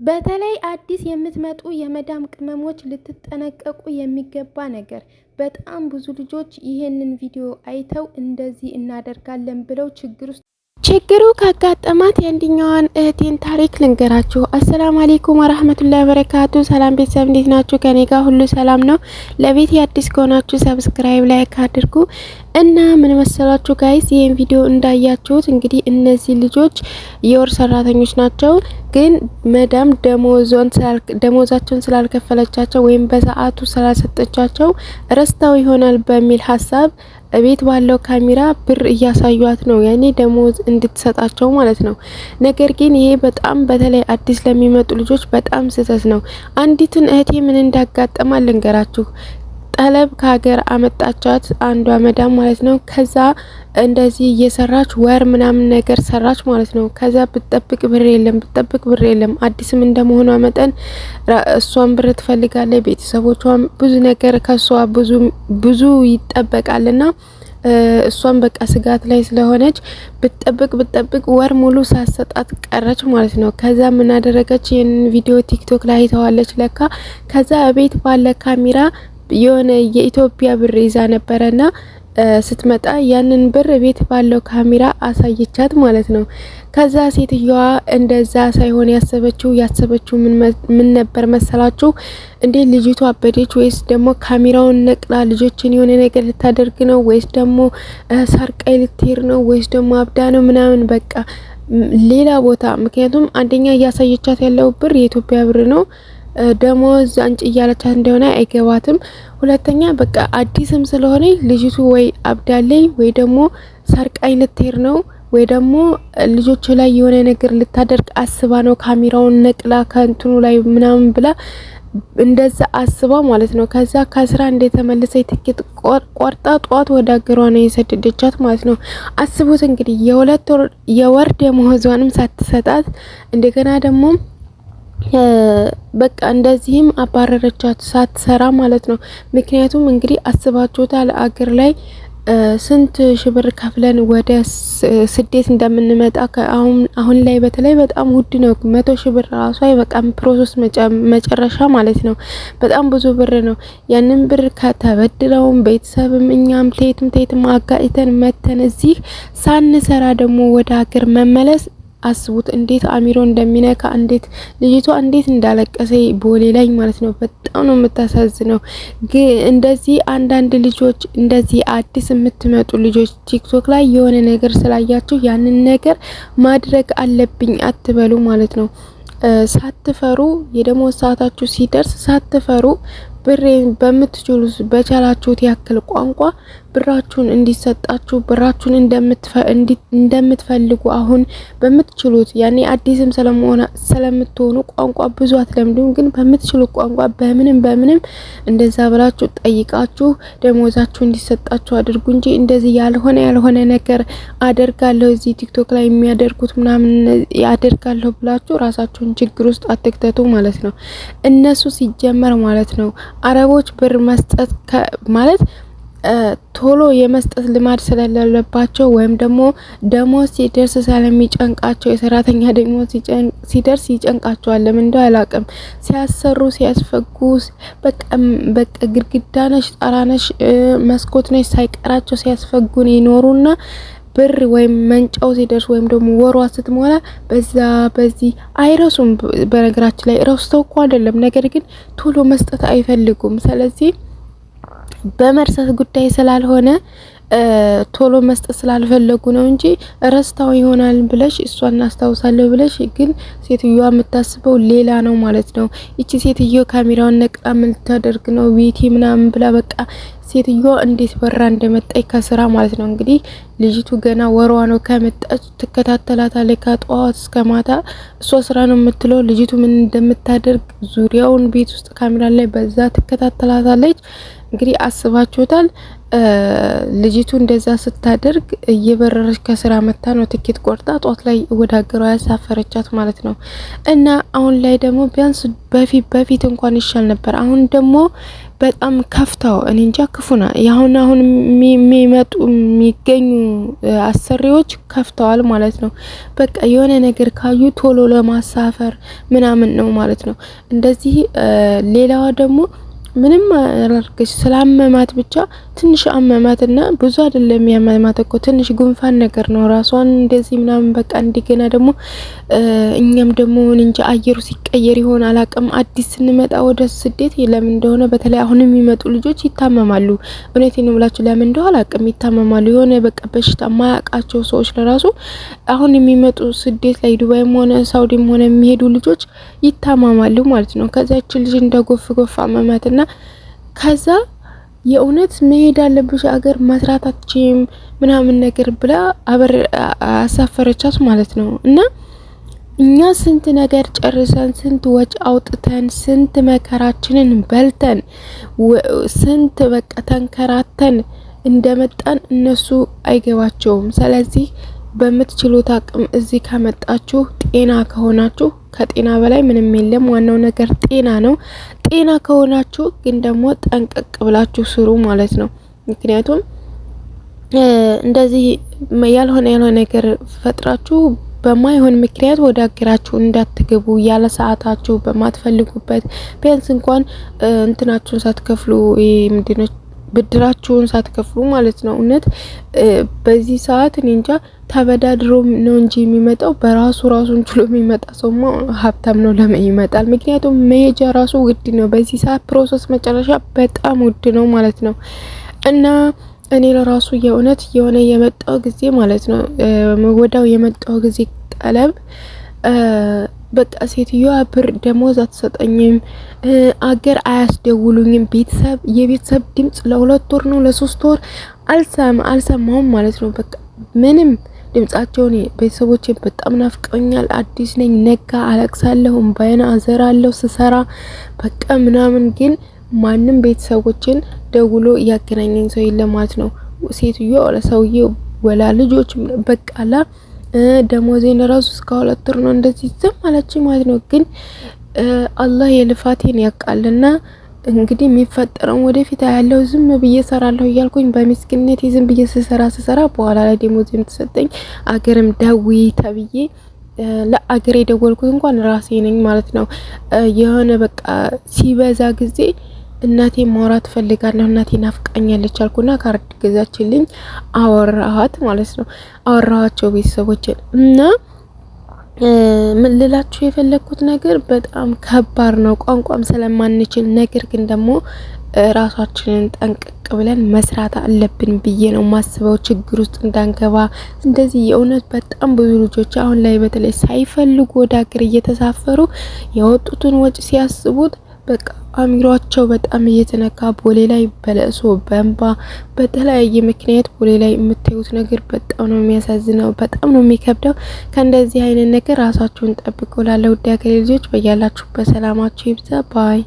በተለይ አዲስ የምትመጡ የመዳም ቅመሞች ልትጠነቀቁ የሚገባ ነገር፣ በጣም ብዙ ልጆች ይሄንን ቪዲዮ አይተው እንደዚህ እናደርጋለን ብለው ችግሩ ካጋጠማት የአንደኛዋን እህቴን ታሪክ ልንገራችሁ። አሰላሙ አለይኩም ወራህመቱላሂ ወበረካቱ። ሰላም ቤተሰብ እንዴት ናችሁ? ከኔ ጋር ሁሉ ሰላም ነው። ለቤት አዲስ ከሆናችሁ ሰብስክራይብ ላይክ አድርጉ እና ምን መሰላችሁ ጋይስ፣ ይሄን ቪዲዮ እንዳያችሁት እንግዲህ እነዚህ ልጆች የወር ሰራተኞች ናቸው። ግን መዳም ደሞዛቸውን ስላልከፈለቻቸው ወይም በሰዓቱ ስላልሰጠቻቸው ረስታው ይሆናል በሚል ሀሳብ ቤት ባለው ካሜራ ብር እያሳዩት ነው፣ ያኔ ደሞዝ እንድትሰጣቸው ማለት ነው። ነገር ግን ይሄ በጣም በተለይ አዲስ ለሚመጡ ልጆች በጣም ስህተት ነው። አንዲትን እህቴ ምን እንዳጋጠማ ልንገራችሁ። ጠለብ ከሀገር አመጣቻት አንዷ መዳም ማለት ነው። ከዛ እንደዚህ እየሰራች ወር ምናምን ነገር ሰራች ማለት ነው። ከዛ ብትጠብቅ ብር የለም። አዲስም እንደመሆኗ መጠን እሷን ብር ትፈልጋለች፣ ቤተሰቦቿም ብዙ ነገር ከሷ ብዙ ይጠበቃልና እሷን በቃ ስጋት ላይ ስለሆነች ብትጠብቅ ወር ሙሉ ሳሰጣት ቀረች ማለት ነው። ከዛ ምን አደረገች? ይሄን ቪዲዮ ቲክቶክ ላይ አይተዋለች ለካ። ከዛ ቤት ባለ ካሜራ የሆነ የኢትዮጵያ ብር ይዛ ነበረና ስትመጣ ያንን ብር ቤት ባለው ካሜራ አሳየቻት ማለት ነው። ከዛ ሴትዮዋ እንደዛ ሳይሆን ያሰበችው ምን ነበር መሰላችሁ? እንዴ ልጅቷ አበደች ወይስ ደግሞ ካሜራውን ነቅላ ልጆችን የሆነ ነገር ልታደርግ ነው ወይስ ደግሞ ሰርቃይ ልትሄድ ነው ወይስ ደግሞ አብዳ ነው ምናምን በቃ ሌላ ቦታ። ምክንያቱም አንደኛ እያሳየቻት ያለው ብር የኢትዮጵያ ብር ነው። ደሞዝ አንጭ እያለቻት እንደሆነ አይገባትም። ሁለተኛ በቃ አዲስም ስለሆነ ልጅቱ ወይ አብዳለይ ወይ ደግሞ ሰርቃይ ልትሄድ ነው ወይ ደግሞ ልጆቹ ላይ የሆነ ነገር ልታደርግ አስባ ነው ካሜራውን ነቅላ ከንትኑ ላይ ምናምን ብላ እንደዛ አስባ ማለት ነው። ከዛ ከስራ እንደተመለሰ ትኬት ቆርጣ ጧት ወደ አገሯ ነው የሰደደቻት ማለት ነው። አስቡት እንግዲህ የወር ደሞዟንም ሳትሰጣት እንደገና ደግሞ በቃ እንደዚህም አባረረቻት ሳትሰራ ማለት ነው። ምክንያቱም እንግዲህ አስባችሁታል አገር ላይ ስንት ሺህ ብር ከፍለን ወደ ስደት እንደምንመጣ አሁን ላይ በተለይ በጣም ውድ ነው። 100 ሺህ ብር ራሱ አይበቃም ፕሮሰስ መጨረሻ ማለት ነው። በጣም ብዙ ብር ነው። ያንን ብር ከተበድለውም ቤተሰብም እኛም ቴትም አጋጭተን መተን እዚህ ሳንሰራ ደግሞ ወደ ሀገር መመለስ አስቡት እንዴት አሚሮ እንደሚነካ፣ እንዴት ልጅቷ እንዴት እንዳለቀሰ ቦሌ ላይ ማለት ነው። በጣም ነው የምታሳዝነው። ግን እንደዚህ አንዳንድ ልጆች እንደዚህ አዲስ የምትመጡ ልጆች ቲክቶክ ላይ የሆነ ነገር ስላያችሁ ያንን ነገር ማድረግ አለብኝ አትበሉ ማለት ነው። ሳትፈሩ የደሞዝ ሰዓታችሁ ሲደርስ ሳትፈሩ ብሬን በምትችሉት በቻላችሁት ያክል ቋንቋ ብራችሁን እንዲሰጣችሁ ብራችሁን እንደምትፈልጉ አሁን በምትችሉት ያኔ አዲስም ስለምትሆኑ ቋንቋ ብዙ አትለምዱም፣ ግን በምትችሉት ቋንቋ በምንም እንደዛ ብላችሁ ጠይቃችሁ ደሞዛችሁ እንዲሰጣችሁ አድርጉ እንጂ እንደዚህ ያልሆነ ነገር አደርጋለሁ እዚህ ቲክቶክ ላይ የሚያደርጉት ምናምን ያደርጋለሁ ብላችሁ ራሳችሁን ችግር ውስጥ አትክተቱ ማለት ነው። እነሱ ሲጀመር ማለት ነው አረቦች ብር መስጠት ማለት ቶሎ የመስጠት ልማድ ስለሌለባቸው ወይም ደግሞ ደሞዝ ሲደርስ ስለሚጨንቃቸው የሰራተኛ ደሞዝ ሲደርስ ይጨንቃቸዋል። ለምን እንደው አላውቅም። ሲያሰሩ ሲያስፈጉ በቃ ግድግዳ ነሽ ጣራ ነሽ መስኮት ነሽ ሳይቀራቸው ሲያስፈጉን ይኖሩና ብር ወይም መንጫው ሲደርስ ወይም ደግሞ ወሯ ስትሞላ በዚህ አይረሱም። በነገራችን ላይ ረስተው እኮ አይደለም፣ ነገር ግን ቶሎ መስጠት አይፈልጉም። ስለዚህ በመርሳት ጉዳይ ስላልሆነ ቶሎ መስጠት ስላልፈለጉ ነው እንጂ ረስታው ይሆናል ብለሽ እሷን አስታውሳለሁ ብለሽ ግን ሴትዮዋ የምታስበው ሌላ ነው ማለት ነው። እቺ ሴትዮ ካሜራውን ነቅላ ምን ልታደርግ ነው ቤቲ ምናምን ብላ በቃ ሴትዮ እንዴት በራ እንደመጣይ ከስራ ማለት ነው። እንግዲህ ልጅቱ ገና ወሯ ነው ከመጣች ትከታተላታለች ከጧት እስከ ማታ። እሷ ስራ ነው የምትለው፣ ልጅቱ ምን እንደምታደርግ ዙሪያውን ቤት ውስጥ ካሜራ ላይ በዛ ትከታተላታለች። እንግዲህ አስባችሁታል። ልጅቱ እንደዛ ስታደርግ እየበረረች ከስራ መታ ነው ትኬት ቆርጣ ጧት ላይ ወደ ሀገሯ ያሳፈረቻት ማለት ነው። እና አሁን ላይ ደግሞ ቢያንስ በፊት እንኳን ይሻል ነበር። አሁን ደግሞ በጣም ከፍተው እኔ እንጃ ክፉና አሁን የሚገኙ አሰሪዎች ከፍተዋል ማለት ነው። በቃ የሆነ ነገር ካዩ ቶሎ ለማሳፈር ምናምን ነው ማለት ነው እንደዚህ። ሌላዋ ደግሞ ምንም አላርገሽ ስላመማት ብቻ ትንሽ አመማትና ብዙ አይደለም ያመማት እኮ ትንሽ ጉንፋን ነገር ነው ራሷን እንደዚህ ምናምን በቃ እንደገና ደግሞ እኛም ደግሞ እንጃ አየሩ ሲቀየር ይሆን አላቅም አዲስ ስንመጣ ወደ ስደት ለምን እንደሆነ በተለይ አሁን የሚመጡ ልጆች ይታመማሉ። እውነቴን ነው ብላችሁ ለምን እንደሆነ አላቅም ይታመማሉ። የሆነ በቃ በሽታ ማያቃቸው ሰዎች ለራሱ አሁን የሚመጡ ስደት ላይ ዱባይም ሆነ ሳውዲም ሆነ የሚሄዱ ልጆች ይታመማሉ ማለት ነው። ከዛች ልጅ እንደጎፍ ጎፍ አመማትና ከዛ የእውነት መሄድ አለብሽ አገር መስራታችም ምናምን ነገር ብላ አሳፈረቻት ማለት ነው። እና እኛ ስንት ነገር ጨርሰን ስንት ወጭ አውጥተን ስንት መከራችንን በልተን ስንት በቃ ተንከራተን እንደመጣን እነሱ አይገባቸውም። ስለዚህ በምትችሉት አቅም እዚህ ከመጣችሁ ጤና ከሆናችሁ ከጤና በላይ ምንም የለም። ዋናው ነገር ጤና ነው። ጤና ከሆናችሁ ግን ደግሞ ጠንቀቅ ብላችሁ ስሩ ማለት ነው። ምክንያቱም እንደዚህ ያልሆነ ነገር ፈጥራችሁ በማይሆን ምክንያት ወደ አገራችሁ እንዳትገቡ ያለ ሰዓታችሁ በማትፈልጉበት ቢያንስ እንኳን እንትናችሁን ሳትከፍሉ ምንድነው ብድራችሁን ሳትከፍሉ ማለት ነው። እውነት በዚህ ሰዓት እኔ እንጃ ተበዳድሮ ነው እንጂ የሚመጣው ራሱን ችሎ የሚመጣ ሰውማ ሀብታም ነው ለምን ይመጣል? ምክንያቱም መሄጃ ራሱ ውድ ነው። በዚህ ሰዓት ፕሮሰስ መጨረሻ በጣም ውድ ነው ማለት ነው። እና እኔ ለራሱ የእውነት የሆነ የመጣው ጊዜ ማለት ነው ወዳው የመጣው ጊዜ ጠለብ በቃ ሴትዮዋ ብር ደሞዝ አትሰጠኝም፣ አገር አያስደውሉኝም፣ የቤተሰብ ድምጽ ለ2 ወር ነው ለ3 ወር አልሰማሁም ማለት ነው። በቃ ምንም ድምጻቸውን ቤተሰቦቼ በጣም ናፍቀኛል። አዲስ ነኝ ነጋ አለቅሳለሁ፣ እንባዬን አዘራለሁ ስሰራ በቃ ምናምን ግን ማንም ቤተሰቦችን ደውሎ ያገናኘኝ ሰው የለም ማለት ነው። ሴትዮዋ ለሰውዬው ወላ ልጆች በቃላ ደሞዜን ራሱ እስከ 2 ወር ነው እንደዚህ ዝም አለች ማለት ነው። ግን አላህ የልፋቴን ያውቃልና እንግዲህ የሚፈጠረው ወደፊት ያለው ዝም ብዬ ሰራለሁ እያልኩኝ በሚስኪንነቴ ዝም ብዬ ስሰራ በኋላ ላይ ደሞዝ የምትሰጠኝ አገርም ደውይ ተብዬ ለአገሬ ደወልኩት እንኳን ራሴ ነኝ ማለት ነው። የሆነ በቃ ሲበዛ ጊዜ እናቴ ማውራት ፈልጋለሁ እናቴ ናፍቃኛለች አልኩና ካርድ ገዛችልኝ አወራኋት ማለት ነው። አወራኋቸው ቤተሰቦችን እና ምን ልላችሁ የፈለኩት ነገር በጣም ከባድ ነው ቋንቋም ስለማንችል፣ ነገር ግን ደግሞ ራሳችንን ጠንቅቅ ብለን መስራት አለብን ብዬ ነው ማስበው። ችግር ውስጥ እንዳንገባ እንደዚህ የእውነት በጣም ብዙ ልጆች አሁን ላይ በተለይ ሳይፈልጉ ወደ ሀገር እየተሳፈሩ ያወጡትን ወጪ ሲያስቡት በቃ አሚሯቸው በጣም እየተነካ ቦሌ ላይ በለእሶ በእንባ በተለያየ ምክንያት ቦሌ ላይ የምታዩት ነገር በጣም ነው የሚያሳዝነው፣ በጣም ነው የሚከብደው። ከእንደዚህ አይነት ነገር ራሳችሁን ጠብቁ። ላለው ውድ ሀገሬ ልጆች በያላችሁበት ሰላማችሁ ይብዛ ባይ